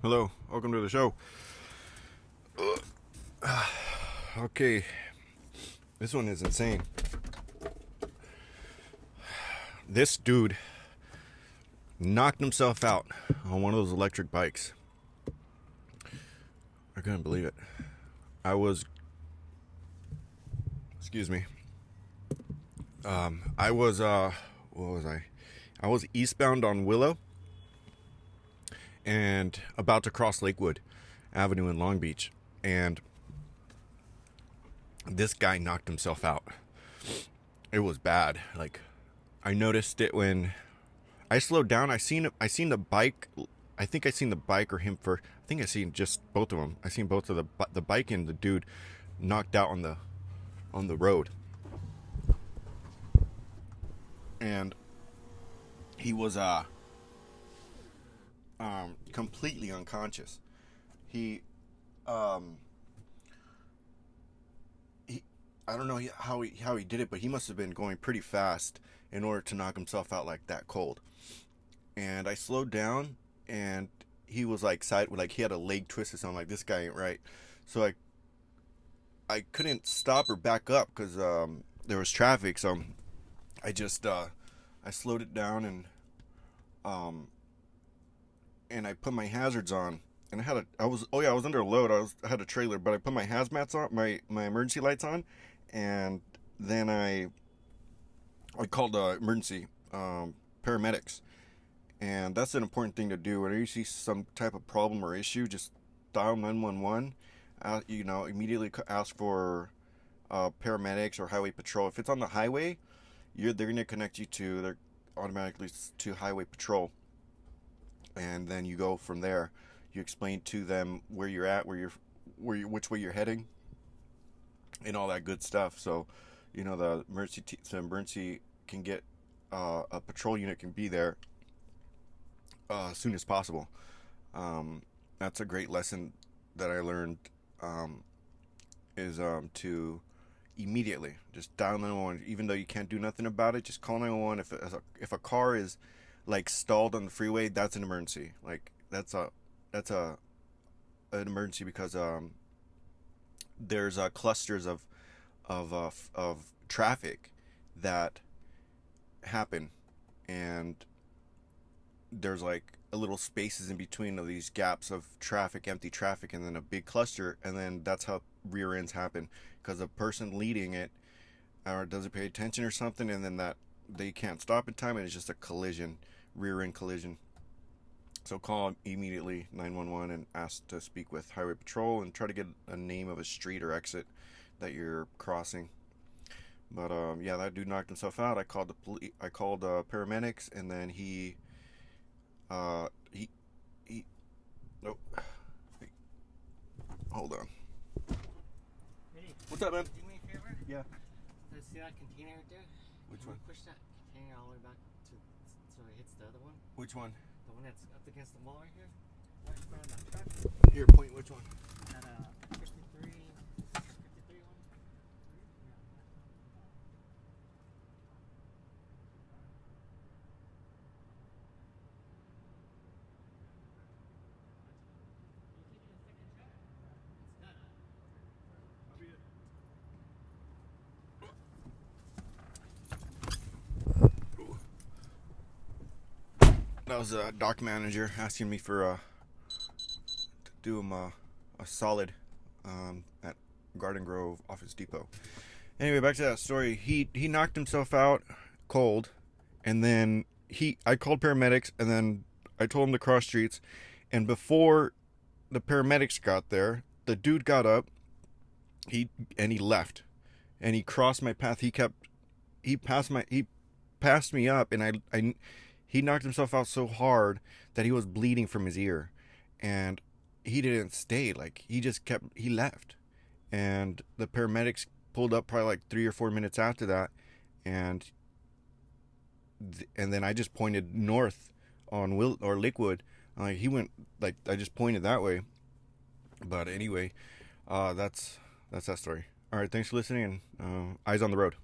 Hello, welcome to the show. Okay, this one is insane. This dude knocked himself out on one of those electric bikes. I couldn't believe it. Excuse me. What was I? I was eastbound on Willow and about to cross Lakewood Avenue in Long Beach. And this guy knocked himself out. It was bad. Like, I noticed it when I slowed down. I seen the bike. I think I seen the bike or him for. I think I seen just both of them. I seen both of the bike and the dude knocked out on the road. And he was completely unconscious. He um he I don't know how he did it, but he must have been going pretty fast in order to knock himself out like that cold. And I slowed down, and he was like he had a leg twist or something. Like, this guy ain't right. So I couldn't stop or back up because there was traffic. So I just I slowed it down, um and I put my hazards on. And I was under a load. I had a trailer, but I put my hazmats on, my emergency lights on, and then I called emergency paramedics. And that's an important thing to do. Whenever you see some type of problem or issue, just dial 911. Immediately ask for paramedics or highway patrol. If it's on the highway, they're gonna connect you to they're automatically to highway patrol, and then you go from there. You explain to them where you're at, which way you're heading, and all that good stuff. So, the emergency can get a patrol unit can be there as soon as possible. That's a great lesson that I learned. Is to immediately just dial 911. Even though you can't do nothing about it, just call 911. If a car is like stalled on the freeway, that's an emergency. Like, that's a an emergency because there's clusters of traffic that happen, and there's like a little spaces in between of these gaps of traffic, empty traffic, and then a big cluster, and then that's how rear ends happen because the person leading it or doesn't pay attention or something, and then that they can't stop in time, and it's just a collision, rear end collision. So call immediately 911 and ask to speak with highway patrol and try to get a name of a street or exit that you're crossing. But yeah, that dude knocked himself out. I called paramedics, and then he nope. Hey, hold on. Hey, What's up, man? do me a favor? Yeah. See that container right there? Which Can one? you push that container all the way back so it hits the other one? Which one? The one that's up against the wall right here? Right in front of that truck? Here, point. Which one? That 53 one? That was a dock manager asking me for to do him a solid at Garden Grove Office Depot. Anyway, back to that story. He knocked himself out cold, and then I called paramedics, and then I told him to cross streets. And before the paramedics got there, the dude got up. He left, and he crossed my path. He passed me up, and he knocked himself out so hard that he was bleeding from his ear, and he didn't stay. Like, he left, and the paramedics pulled up probably like 3 or 4 minutes after that, and then I just pointed north on Lakewood. He went, like, I just pointed that way. But anyway, that's that story. All right, thanks for listening, and eyes on the road.